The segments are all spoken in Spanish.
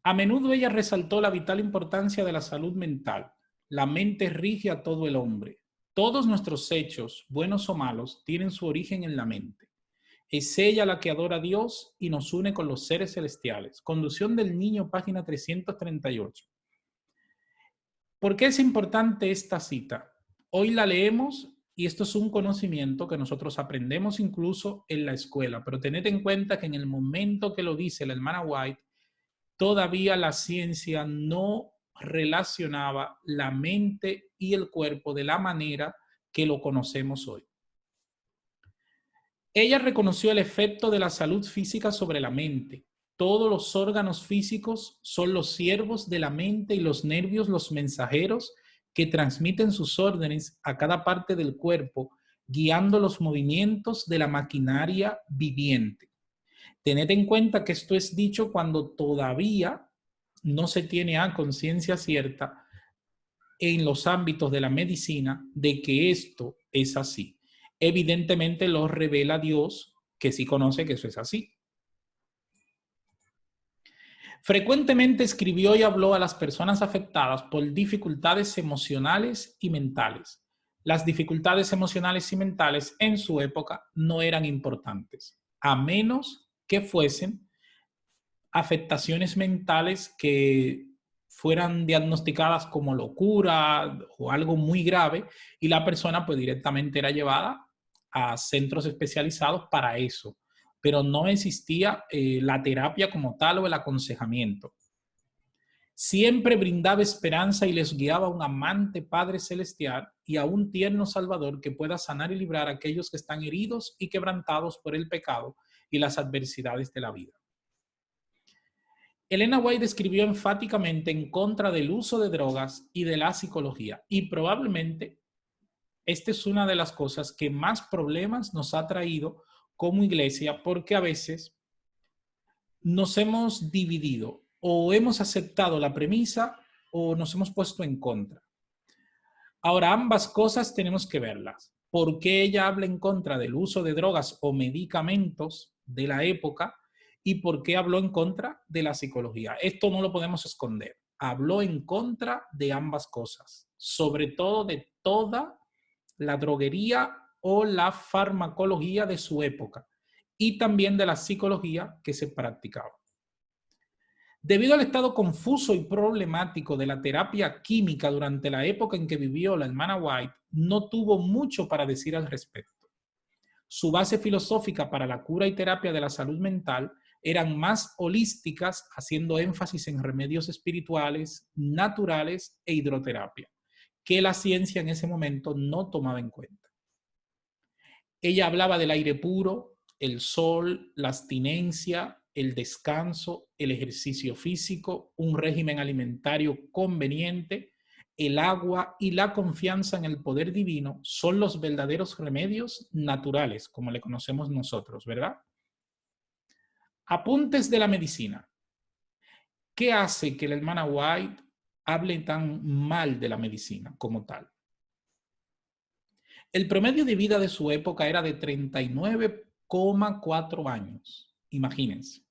A menudo ella resaltó la vital importancia de la salud mental. La mente rige a todo el hombre. Todos nuestros hechos, buenos o malos, tienen su origen en la mente. Es ella la que adora a Dios y nos une con los seres celestiales. Conducción del Niño, página 338. ¿Por qué es importante esta cita? Hoy la leemos y esto es un conocimiento que nosotros aprendemos incluso en la escuela, pero tened en cuenta que en el momento que lo dice la hermana White, todavía la ciencia no relacionaba la mente y el cuerpo de la manera que lo conocemos hoy. Ella reconoció el efecto de la salud física sobre la mente. Todos los órganos físicos son los siervos de la mente y los nervios los mensajeros que transmiten sus órdenes a cada parte del cuerpo, guiando los movimientos de la maquinaria viviente. Tened en cuenta que esto es dicho cuando todavía no se tiene a conciencia cierta en los ámbitos de la medicina de que esto es así. Evidentemente lo revela Dios, que sí conoce que eso es así. Frecuentemente escribió y habló a las personas afectadas por dificultades emocionales y mentales. Las dificultades emocionales y mentales en su época no eran importantes, a menos que fuesen afectaciones mentales que fueran diagnosticadas como locura o algo muy grave y la persona pues directamente era llevada a centros especializados para eso, pero no existía la terapia como tal o el aconsejamiento. Siempre brindaba esperanza y les guiaba a un amante Padre Celestial y a un tierno Salvador que pueda sanar y librar a aquellos que están heridos y quebrantados por el pecado y las adversidades de la vida. Elena White escribió enfáticamente en contra del uso de drogas y de la psicología, y probablemente esta es una de las cosas que más problemas nos ha traído como iglesia, porque a veces nos hemos dividido o hemos aceptado la premisa o nos hemos puesto en contra. Ahora, ambas cosas tenemos que verlas. ¿Por qué ella habla en contra del uso de drogas o medicamentos de la época? ¿Y por qué habló en contra de la psicología? Esto no lo podemos esconder. Habló en contra de ambas cosas, sobre todo de toda la droguería o la farmacología de su época y también de la psicología que se practicaba. Debido al estado confuso y problemático de la terapia química durante la época en que vivió la hermana White, no tuvo mucho para decir al respecto. Su base filosófica para la cura y terapia de la salud mental eran más holísticas, haciendo énfasis en remedios espirituales, naturales e hidroterapia, que la ciencia en ese momento no tomaba en cuenta. Ella hablaba del aire puro, el sol, la abstinencia, el descanso, el ejercicio físico, un régimen alimentario conveniente, el agua y la confianza en el poder divino son los verdaderos remedios naturales, como le conocemos nosotros, ¿verdad? Apuntes de la medicina. ¿Qué hace que la hermana White hable tan mal de la medicina como tal? El promedio de vida de su época era de 39,4 años. Imagínense.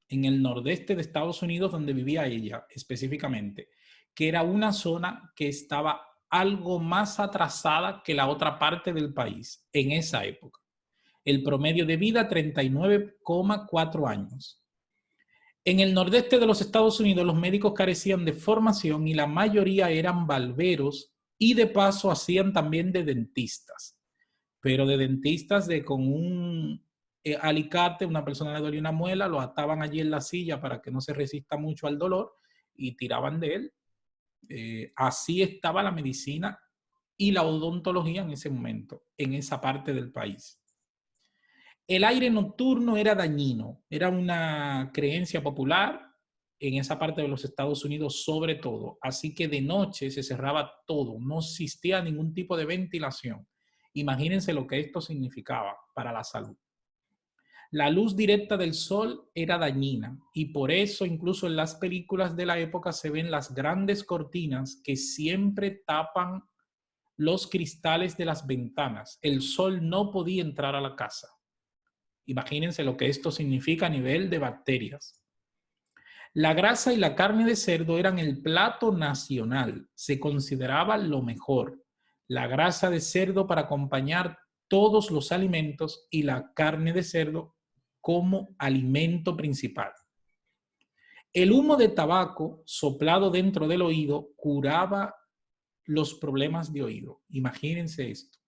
En el nordeste de Estados Unidos, donde vivía ella específicamente, que era una zona que estaba algo más atrasada que la otra parte del país en esa época. El promedio de vida, 39,4 años. En el nordeste de los Estados Unidos, los médicos carecían de formación y la mayoría eran barberos y de paso hacían también de dentistas, pero de dentistas de con un alicate, una persona le dolía una muela, lo ataban allí en la silla para que no se resista mucho al dolor y tiraban de él. Así estaba la medicina y la odontología en ese momento, en esa parte del país. El aire nocturno era dañino, era una creencia popular en esa parte de los Estados Unidos sobre todo, así que de noche se cerraba todo, no existía ningún tipo de ventilación. Imagínense lo que esto significaba para la salud. La luz directa del sol era dañina y por eso incluso en las películas de la época se ven las grandes cortinas que siempre tapan los cristales de las ventanas. El sol no podía entrar a la casa. Imagínense lo que esto significa a nivel de bacterias. La grasa y la carne de cerdo eran el plato nacional, se consideraba lo mejor. La grasa de cerdo para acompañar todos los alimentos y la carne de cerdo como alimento principal. El humo de tabaco soplado dentro del oído curaba los problemas de oído. Imagínense esto.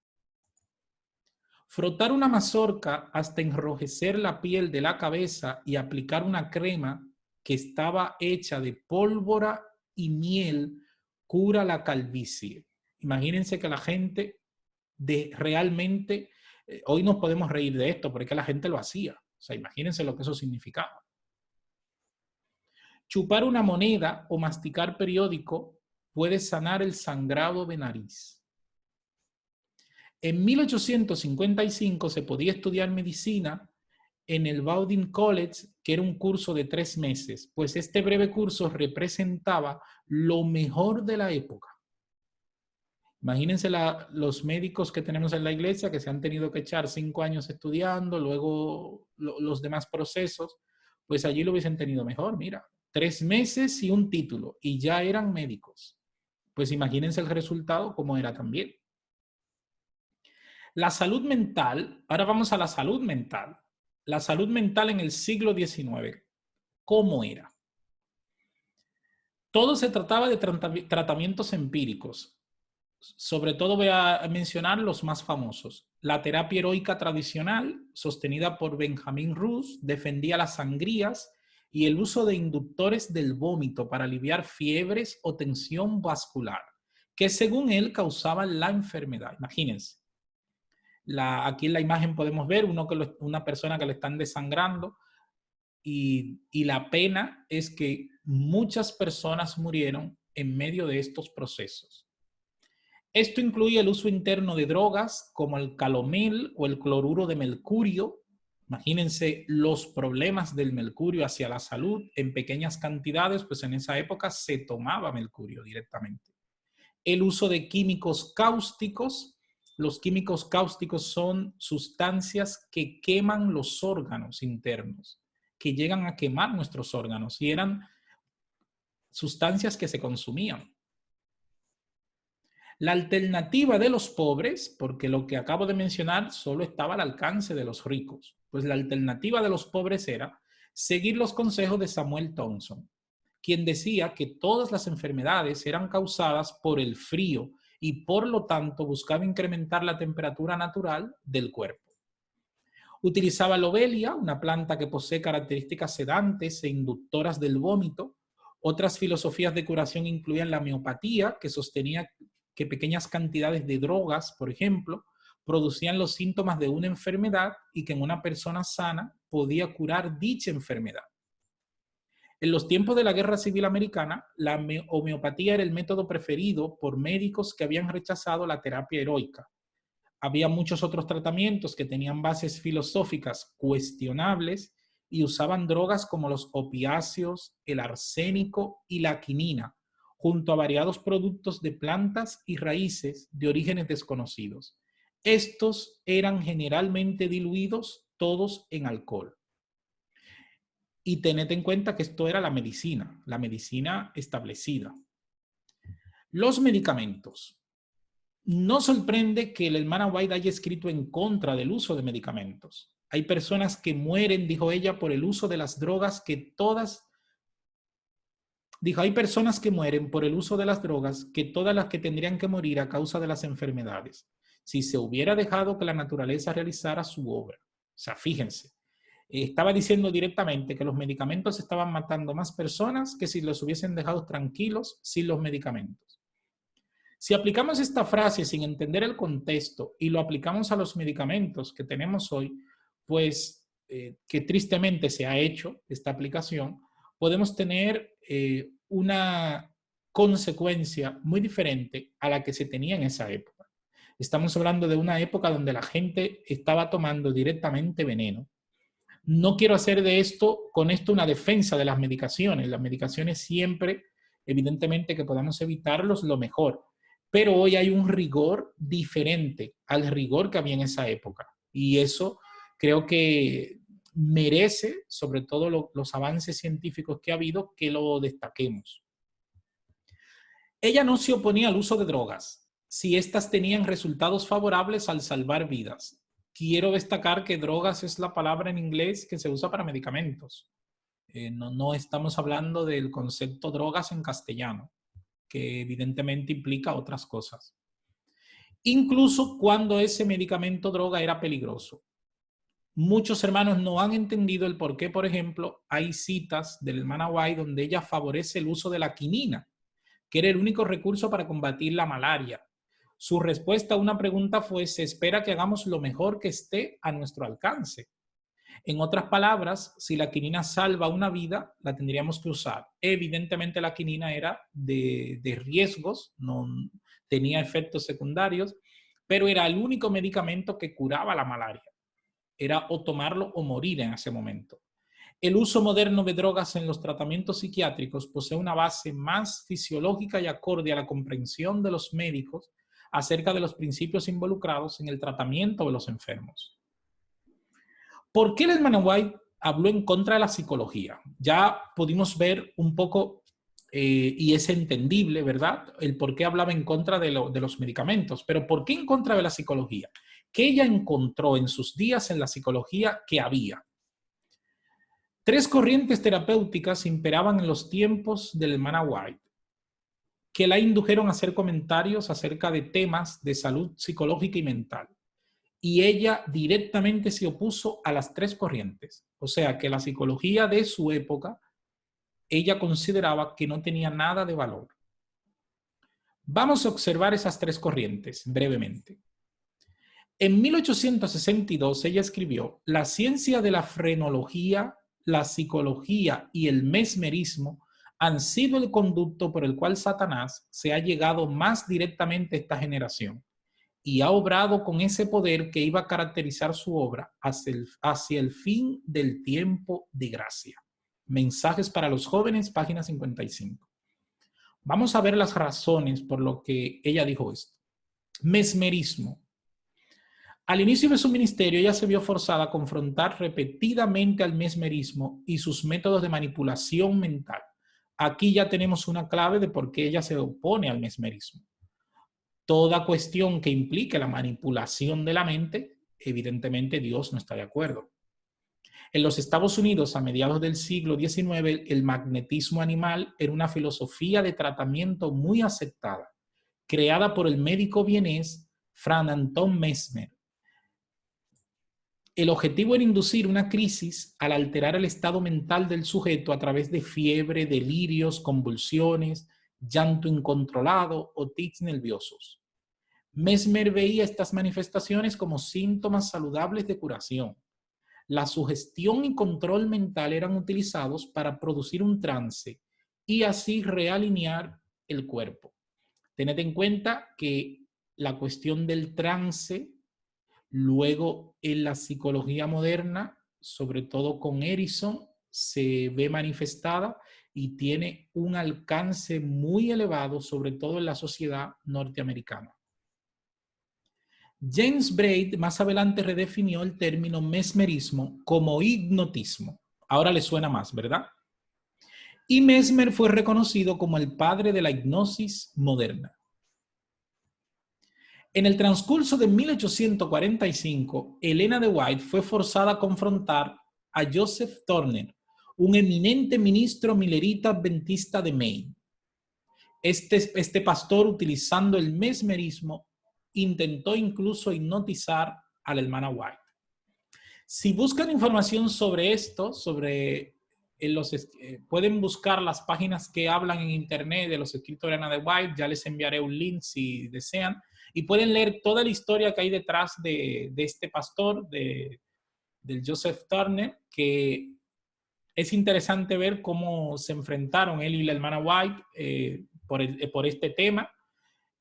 Frotar una mazorca hasta enrojecer la piel de la cabeza y aplicar una crema que estaba hecha de pólvora y miel cura la calvicie. Imagínense que la gente realmente, hoy nos podemos reír de esto, porque la gente lo hacía. O sea, imagínense lo que eso significaba. Chupar una moneda o masticar periódico puede sanar el sangrado de nariz. En 1855 se podía estudiar medicina en el Bowdoin College, que era un curso de 3 meses, pues este breve curso representaba lo mejor de la época. Imagínense los médicos que tenemos en la iglesia que se han tenido que echar 5 años estudiando, luego los demás procesos, pues allí lo hubiesen tenido mejor. Mira, 3 meses y un título, y ya eran médicos. Pues imagínense el resultado cómo era también. La salud mental, ahora vamos a la salud mental. La salud mental en el siglo XIX, ¿cómo era? Todo se trataba de tratamientos empíricos. Sobre todo voy a mencionar los más famosos. La terapia heroica tradicional, sostenida por Benjamin Ruse, defendía las sangrías y el uso de inductores del vómito para aliviar fiebres o tensión vascular, que según él causaban la enfermedad. Imagínense. Aquí en la imagen podemos ver una persona que le están desangrando y la pena es que muchas personas murieron en medio de estos procesos. Esto incluye el uso interno de drogas como el calomel o el cloruro de mercurio. Imagínense los problemas del mercurio hacia la salud en pequeñas cantidades, pues en esa época se tomaba mercurio directamente. El uso de químicos cáusticos. Los químicos cáusticos son sustancias que queman los órganos internos, que llegan a quemar nuestros órganos y eran sustancias que se consumían. La alternativa de los pobres, porque lo que acabo de mencionar solo estaba al alcance de los ricos, pues la alternativa de los pobres era seguir los consejos de Samuel Thompson, quien decía que todas las enfermedades eran causadas por el frío y por lo tanto buscaba incrementar la temperatura natural del cuerpo. Utilizaba lobelia, una planta que posee características sedantes e inductoras del vómito. Otras filosofías de curación incluían la homeopatía, que sostenía que pequeñas cantidades de drogas, por ejemplo, producían los síntomas de una enfermedad y que en una persona sana podía curar dicha enfermedad. En los tiempos de la Guerra Civil Americana, la homeopatía era el método preferido por médicos que habían rechazado la terapia heroica. Había muchos otros tratamientos que tenían bases filosóficas cuestionables y usaban drogas como los opiáceos, el arsénico y la quinina, junto a variados productos de plantas y raíces de orígenes desconocidos. Estos eran generalmente diluidos todos en alcohol. Y tened en cuenta que esto era la medicina establecida. Los medicamentos. No sorprende que el hermana White haya escrito en contra del uso de medicamentos. Hay personas que mueren, dijo ella, por el uso de las drogas hay personas que mueren por el uso de las drogas que todas las que tendrían que morir a causa de las enfermedades, si se hubiera dejado que la naturaleza realizara su obra. O sea, fíjense, estaba diciendo directamente que los medicamentos estaban matando más personas que si los hubiesen dejado tranquilos sin los medicamentos. Si aplicamos esta frase sin entender el contexto y lo aplicamos a los medicamentos que tenemos hoy, pues que tristemente se ha hecho esta aplicación, podemos tener una consecuencia muy diferente a la que se tenía en esa época. Estamos hablando de una época donde la gente estaba tomando directamente veneno. No quiero hacer con esto una defensa de las medicaciones. Las medicaciones siempre, evidentemente que podamos evitarlos, lo mejor. Pero hoy hay un rigor diferente al rigor que había en esa época. Y eso creo que merece, sobre todo los avances científicos que ha habido, que lo destaquemos. Ella no se oponía al uso de drogas, si éstas tenían resultados favorables al salvar vidas. Quiero destacar que drogas es la palabra en inglés que se usa para medicamentos. No estamos hablando del concepto drogas en castellano, que evidentemente implica otras cosas. Incluso cuando ese medicamento droga era peligroso. Muchos hermanos no han entendido el por qué, por ejemplo, hay citas de la hermana White donde ella favorece el uso de la quinina, que era el único recurso para combatir la malaria. Su respuesta a una pregunta fue: se espera que hagamos lo mejor que esté a nuestro alcance. En otras palabras, si la quinina salva una vida, la tendríamos que usar. Evidentemente la quinina era de riesgos, no tenía efectos secundarios, pero era el único medicamento que curaba la malaria. Era o tomarlo o morir en ese momento. El uso moderno de drogas en los tratamientos psiquiátricos posee una base más fisiológica y acorde a la comprensión de los médicos acerca de los principios involucrados en el tratamiento de los enfermos. ¿Por qué la hermana White habló en contra de la psicología? Ya pudimos ver un poco, y es entendible, ¿verdad?, el por qué hablaba en contra de los medicamentos. Pero ¿por qué en contra de la psicología? ¿Qué ella encontró en sus días en la psicología que había? Tres corrientes terapéuticas imperaban en los tiempos de la hermana White, que la indujeron a hacer comentarios acerca de temas de salud psicológica y mental. Y ella directamente se opuso a las tres corrientes. O sea, que la psicología de su época, ella consideraba que no tenía nada de valor. Vamos a observar esas tres corrientes brevemente. En 1862 ella escribió: la ciencia de la frenología, la psicología y el mesmerismo han sido el conducto por el cual Satanás se ha llegado más directamente a esta generación y ha obrado con ese poder que iba a caracterizar su obra hacia el fin del tiempo de gracia. Mensajes para los jóvenes, página 55. Vamos a ver las razones por lo que ella dijo esto. Mesmerismo. Al inicio de su ministerio, ella se vio forzada a confrontar repetidamente al mesmerismo y sus métodos de manipulación mental. Aquí ya tenemos una clave de por qué ella se opone al mesmerismo. Toda cuestión que implique la manipulación de la mente, evidentemente Dios no está de acuerdo. En los Estados Unidos, a mediados del siglo XIX, el magnetismo animal era una filosofía de tratamiento muy aceptada, creada por el médico vienés Franz Anton Mesmer. El objetivo era inducir una crisis al alterar el estado mental del sujeto a través de fiebre, delirios, convulsiones, llanto incontrolado o tics nerviosos. Mesmer veía estas manifestaciones como síntomas saludables de curación. La sugestión y control mental eran utilizados para producir un trance y así realinear el cuerpo. Tened en cuenta que la cuestión del trance, luego en la psicología moderna, sobre todo con Erickson, se ve manifestada y tiene un alcance muy elevado, sobre todo en la sociedad norteamericana. James Braid más adelante redefinió el término mesmerismo como hipnotismo. Ahora le suena más, ¿verdad? Y Mesmer fue reconocido como el padre de la hipnosis moderna. En el transcurso de 1845, Helena de White fue forzada a confrontar a Joseph Turner, un eminente ministro milerita adventista de Maine. Este pastor, utilizando el mesmerismo, intentó incluso hipnotizar a la hermana White. Si buscan información sobre esto, pueden buscar las páginas que hablan en internet de los escritos de Helena de White. Ya les enviaré un link si desean. Y pueden leer toda la historia que hay detrás de este pastor, del Joseph Turner, que es interesante ver cómo se enfrentaron él y la hermana White por este tema.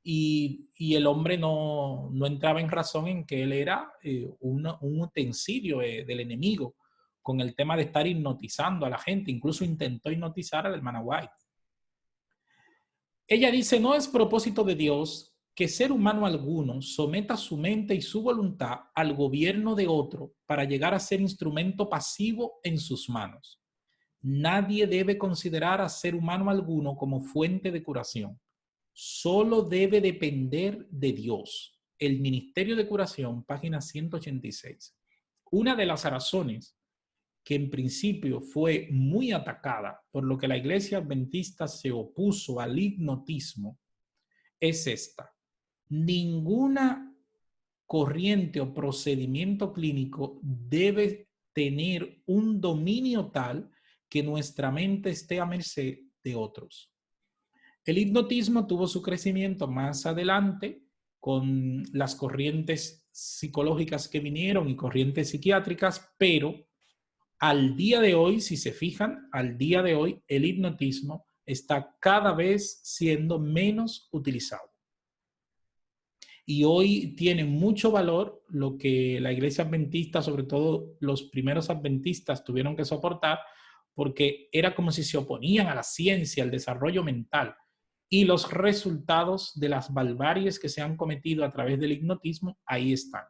Y el hombre no entraba en razón en que él era un utensilio del enemigo con el tema de estar hipnotizando a la gente. Incluso intentó hipnotizar a la hermana White. Ella dice: no es propósito de Dios que ser humano alguno someta su mente y su voluntad al gobierno de otro para llegar a ser instrumento pasivo en sus manos. Nadie debe considerar a ser humano alguno como fuente de curación. Solo debe depender de Dios. El Ministerio de Curación, página 186. Una de las razones que en principio fue muy atacada, por lo que la Iglesia Adventista se opuso al hipnotismo, es esta. Ninguna corriente o procedimiento clínico debe tener un dominio tal que nuestra mente esté a merced de otros. El hipnotismo tuvo su crecimiento más adelante con las corrientes psicológicas que vinieron y corrientes psiquiátricas, pero al día de hoy, si se fijan, al día de hoy el hipnotismo está cada vez siendo menos utilizado. Y hoy tiene mucho valor lo que la Iglesia Adventista, sobre todo los primeros adventistas, tuvieron que soportar, porque era como si se oponían a la ciencia, al desarrollo mental. Y los resultados de las barbaries que se han cometido a través del hipnotismo, ahí están.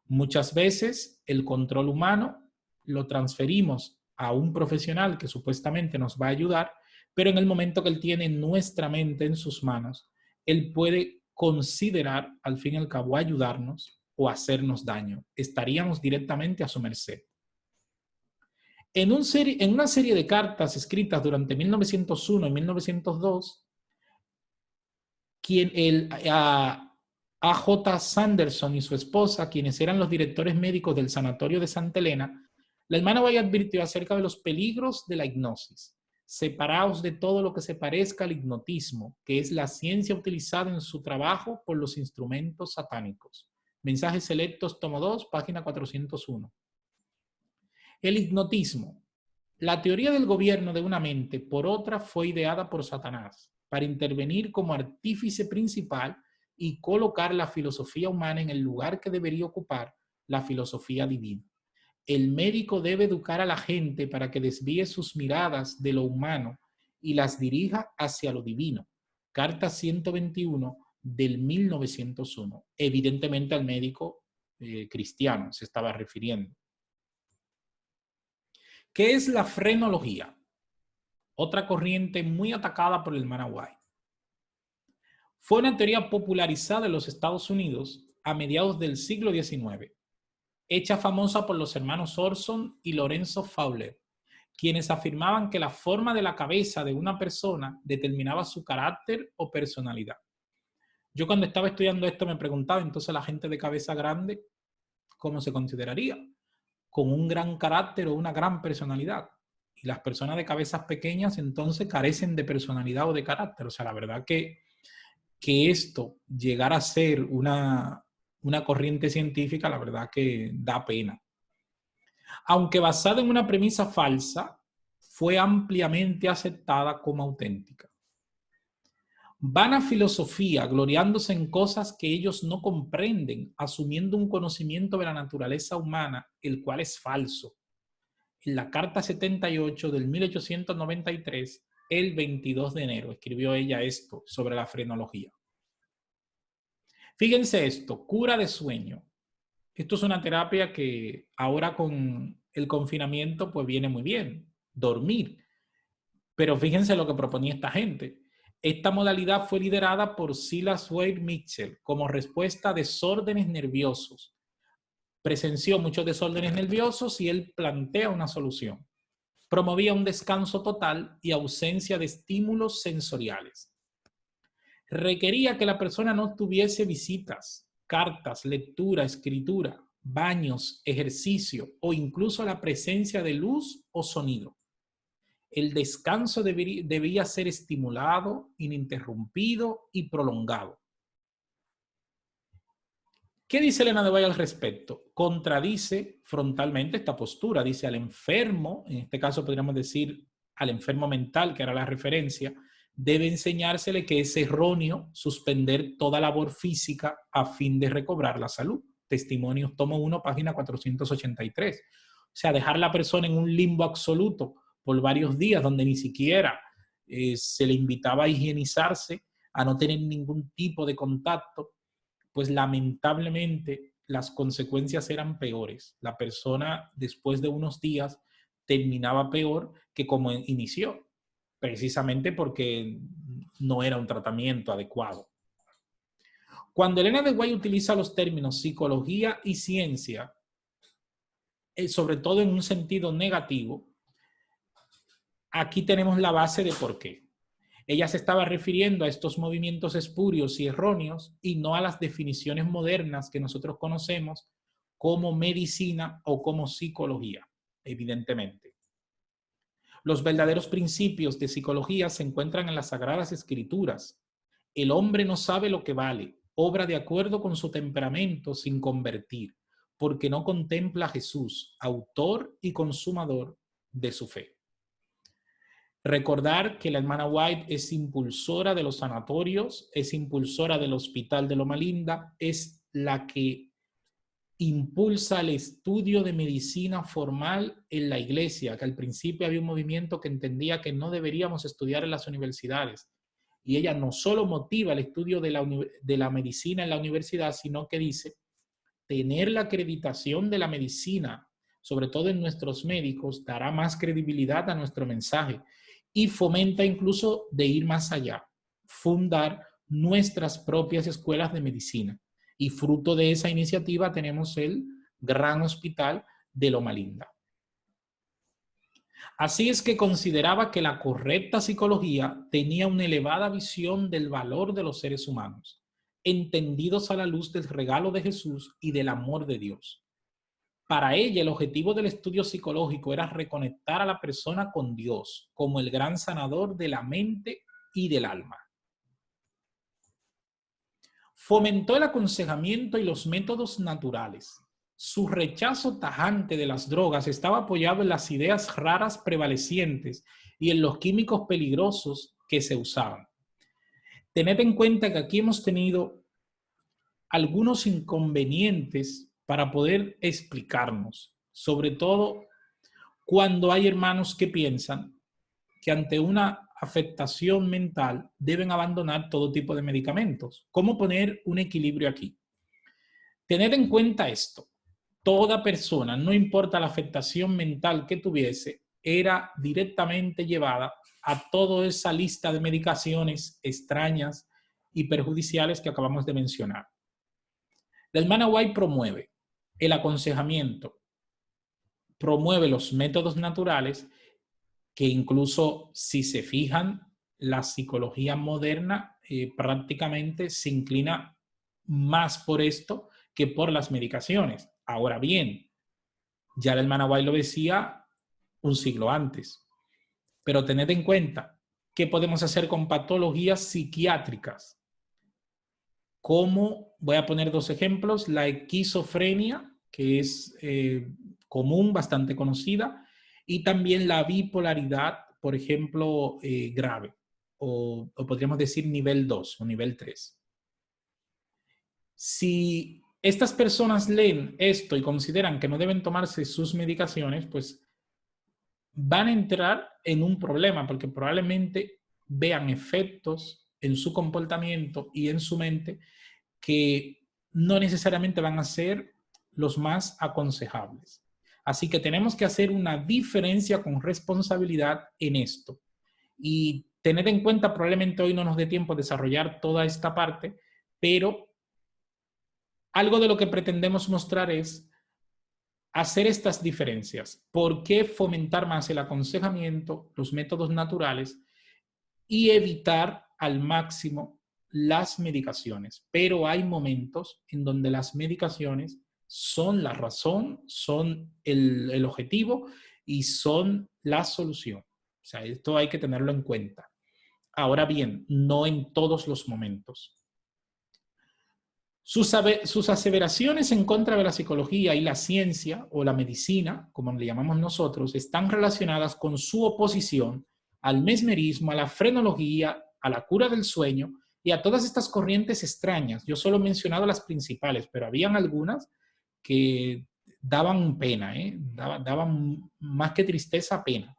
Muchas veces el control humano lo transferimos a un profesional que supuestamente nos va a ayudar, pero en el momento que él tiene nuestra mente en sus manos, él puede considerar, al fin y al cabo, ayudarnos o hacernos daño. Estaríamos directamente a su merced. En una serie de cartas escritas durante 1901 y 1902, A.J. Sanderson y su esposa, quienes eran los directores médicos del sanatorio de Santa Elena, la hermana White advirtió acerca de los peligros de la hipnosis. Separaos de todo lo que se parezca al hipnotismo, que es la ciencia utilizada en su trabajo por los instrumentos satánicos. Mensajes selectos, tomo 2, página 401. El hipnotismo. La teoría del gobierno de una mente por otra fue ideada por Satanás para intervenir como artífice principal y colocar la filosofía humana en el lugar que debería ocupar la filosofía divina. El médico debe educar a la gente para que desvíe sus miradas de lo humano y las dirija hacia lo divino. Carta 121 del 1901. Evidentemente al médico cristiano se estaba refiriendo. ¿Qué es la frenología? Otra corriente muy atacada por el hermano White. Fue una teoría popularizada en los Estados Unidos a mediados del siglo XIX, hecha famosa por los hermanos Orson y Lorenzo Fowler, quienes afirmaban que la forma de la cabeza de una persona determinaba su carácter o personalidad. Yo cuando estaba estudiando esto me preguntaba, entonces la gente de cabeza grande, ¿cómo se consideraría? ¿Con un gran carácter o una gran personalidad? Y las personas de cabezas pequeñas entonces carecen de personalidad o de carácter. O sea, la verdad que esto llegara a ser una corriente científica, la verdad que da pena. Aunque basada en una premisa falsa, fue ampliamente aceptada como auténtica. Vana filosofía, gloriándose en cosas que ellos no comprenden, asumiendo un conocimiento de la naturaleza humana, el cual es falso. En la Carta 78 del 1893, el 22 de enero, escribió ella esto sobre la frenología. Fíjense esto, cura de sueño. Esto es una terapia que ahora con el confinamiento pues viene muy bien, dormir. Pero fíjense lo que proponía esta gente. Esta modalidad fue liderada por Silas Wade Mitchell como respuesta a desórdenes nerviosos. Presenció muchos desórdenes nerviosos y él plantea una solución. Promovía un descanso total y ausencia de estímulos sensoriales. Requería que la persona no tuviese visitas, cartas, lectura, escritura, baños, ejercicio o incluso la presencia de luz o sonido. El descanso debía ser estimulado, ininterrumpido y prolongado. ¿Qué dice Elena de White al respecto? Contradice frontalmente esta postura. Dice al enfermo, en este caso podríamos decir al enfermo mental, que era la referencia, debe enseñársele que es erróneo suspender toda labor física a fin de recobrar la salud. Testimonios, tomo 1, página 483. O sea, dejar a la persona en un limbo absoluto por varios días donde ni siquiera se le invitaba a higienizarse, a no tener ningún tipo de contacto, pues lamentablemente las consecuencias eran peores. La persona después de unos días terminaba peor que como inició, precisamente porque no era un tratamiento adecuado. Cuando Elena de White utiliza los términos psicología y ciencia, sobre todo en un sentido negativo, aquí tenemos la base de por qué. Ella se estaba refiriendo a estos movimientos espurios y erróneos y no a las definiciones modernas que nosotros conocemos como medicina o como psicología, evidentemente. Los verdaderos principios de psicología se encuentran en las Sagradas Escrituras. El hombre no sabe lo que vale, obra de acuerdo con su temperamento sin convertir, porque no contempla a Jesús, autor y consumador de su fe. Recordar que la hermana White es impulsora de los sanatorios, es impulsora del Hospital de Loma Linda, es la que impulsa el estudio de medicina formal en la iglesia, que al principio había un movimiento que entendía que no deberíamos estudiar en las universidades. Y ella no solo motiva el estudio de la medicina en la universidad, sino que dice, tener la acreditación de la medicina, sobre todo en nuestros médicos, dará más credibilidad a nuestro mensaje y fomenta incluso de ir más allá, fundar nuestras propias escuelas de medicina. Y fruto de esa iniciativa tenemos el Gran Hospital de Loma Linda. Así es que consideraba que la correcta psicología tenía una elevada visión del valor de los seres humanos, entendidos a la luz del regalo de Jesús y del amor de Dios. Para ella, el objetivo del estudio psicológico era reconectar a la persona con Dios como el gran sanador de la mente y del alma. Fomentó el aconsejamiento y los métodos naturales. Su rechazo tajante de las drogas estaba apoyado en las ideas raras prevalecientes y en los químicos peligrosos que se usaban. Tened en cuenta que aquí hemos tenido algunos inconvenientes para poder explicarnos, sobre todo cuando hay hermanos que piensan que ante una afectación mental deben abandonar todo tipo de medicamentos. ¿Cómo poner un equilibrio aquí? Tened en cuenta esto. Toda persona, no importa la afectación mental que tuviese, era directamente llevada a toda esa lista de medicaciones extrañas y perjudiciales que acabamos de mencionar. La hermana White promueve el aconsejamiento, promueve los métodos naturales, que incluso si se fijan, la psicología moderna prácticamente se inclina más por esto que por las medicaciones. Ahora bien, ya la hermana White lo decía un siglo antes, pero tened en cuenta qué podemos hacer con patologías psiquiátricas. Como, voy a poner dos ejemplos, la esquizofrenia, que es común, bastante conocida, y también la bipolaridad, por ejemplo, grave, o podríamos decir nivel 2 o nivel 3. Si estas personas leen esto y consideran que no deben tomarse sus medicaciones, pues van a entrar en un problema, porque probablemente vean efectos en su comportamiento y en su mente que no necesariamente van a ser los más aconsejables. Así que tenemos que hacer una diferencia con responsabilidad en esto. Y tener en cuenta, probablemente hoy no nos dé tiempo a desarrollar toda esta parte, pero algo de lo que pretendemos mostrar es hacer estas diferencias. ¿Por qué fomentar más el aconsejamiento, los métodos naturales y evitar al máximo las medicaciones? Pero hay momentos en donde las medicaciones son la razón, son el objetivo y son la solución. O sea, esto hay que tenerlo en cuenta. Ahora bien, no en todos los momentos. Sus aseveraciones en contra de la psicología y la ciencia o la medicina, como le llamamos nosotros, están relacionadas con su oposición al mesmerismo, a la frenología, a la cura del sueño y a todas estas corrientes extrañas. Yo solo he mencionado las principales, pero habían algunas que daban pena, daban más que tristeza, pena.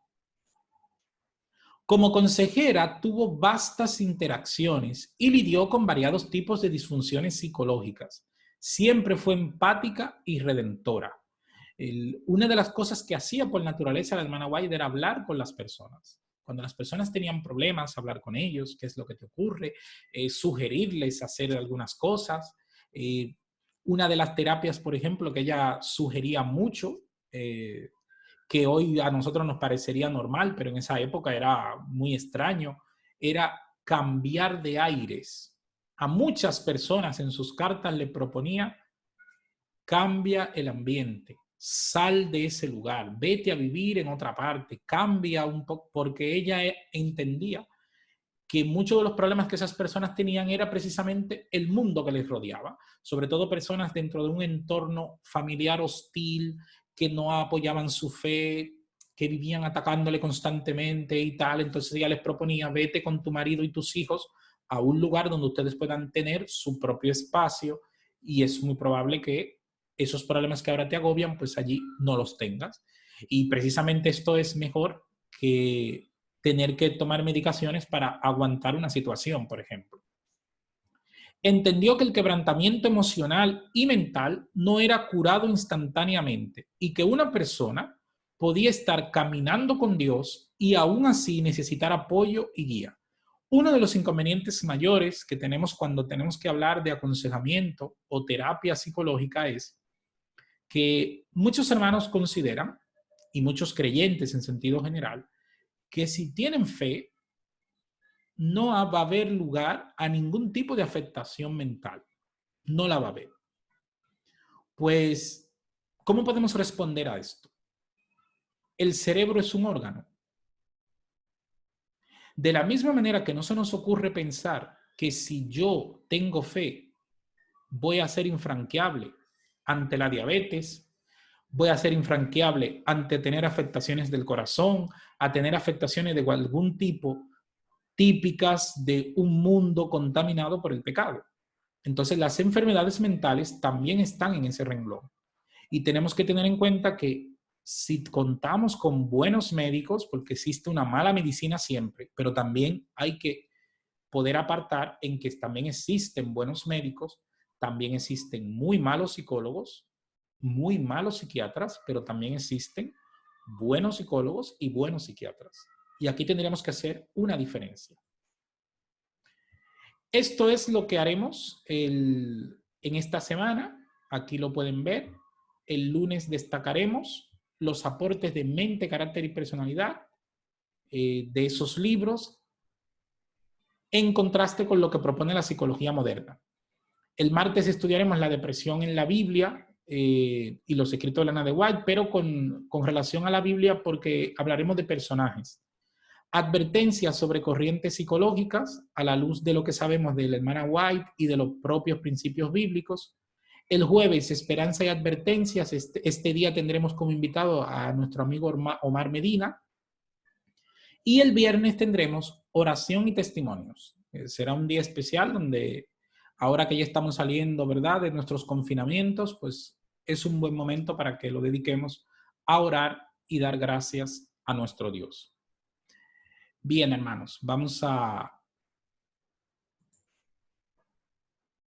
Como consejera, tuvo vastas interacciones y lidió con variados tipos de disfunciones psicológicas. Siempre fue empática y redentora. Una de las cosas que hacía por naturaleza la hermana White era hablar con las personas. Cuando las personas tenían problemas, hablar con ellos, qué es lo que te ocurre, sugerirles hacer algunas cosas. Una de las terapias, por ejemplo, que ella sugería mucho, que hoy a nosotros nos parecería normal, pero en esa época era muy extraño, era cambiar de aires. A muchas personas en sus cartas le proponía: cambia el ambiente, sal de ese lugar, vete a vivir en otra parte, cambia un poco, porque ella entendía que muchos de los problemas que esas personas tenían era precisamente el mundo que les rodeaba, sobre todo personas dentro de un entorno familiar hostil, que no apoyaban su fe, que vivían atacándole constantemente y tal. Entonces ella les proponía: vete con tu marido y tus hijos a un lugar donde ustedes puedan tener su propio espacio, y es muy probable que esos problemas que ahora te agobian, pues allí no los tengas. Y precisamente esto es mejor que tener que tomar medicaciones para aguantar una situación, por ejemplo. Entendió que el quebrantamiento emocional y mental no era curado instantáneamente y que una persona podía estar caminando con Dios y aún así necesitar apoyo y guía. Uno de los inconvenientes mayores que tenemos cuando tenemos que hablar de aconsejamiento o terapia psicológica es que muchos hermanos consideran, y muchos creyentes en sentido general, que si tienen fe, no va a haber lugar a ningún tipo de afectación mental. No la va a haber. Pues, ¿cómo podemos responder a esto? El cerebro es un órgano. De la misma manera que no se nos ocurre pensar que si yo tengo fe, voy a ser infranqueable ante la diabetes, voy a ser infranqueable ante tener afectaciones del corazón, a tener afectaciones de algún tipo típicas de un mundo contaminado por el pecado. Entonces, las enfermedades mentales también están en ese renglón. Y tenemos que tener en cuenta que si contamos con buenos médicos, porque existe una mala medicina siempre, pero también hay que poder apartar en que también existen buenos médicos, también existen muy malos psicólogos, muy malos psiquiatras, pero también existen buenos psicólogos y buenos psiquiatras. Y aquí tendríamos que hacer una diferencia. Esto es lo que haremos en esta semana. Aquí lo pueden ver. El lunes destacaremos los aportes de mente, carácter y personalidad de esos libros en contraste con lo que propone la psicología moderna. El martes estudiaremos la depresión en la Biblia y los escritos de Elena de White, pero con relación a la Biblia, porque hablaremos de personajes. Advertencias sobre corrientes psicológicas a la luz de lo que sabemos de la hermana White y de los propios principios bíblicos. El jueves, esperanza y advertencias. Este día tendremos como invitado a nuestro amigo Omar Medina. Y el viernes tendremos oración y testimonios. Será un día especial donde, ahora que ya estamos saliendo, ¿verdad?, de nuestros confinamientos, pues es un buen momento para que lo dediquemos a orar y dar gracias a nuestro Dios. Bien, hermanos, vamos a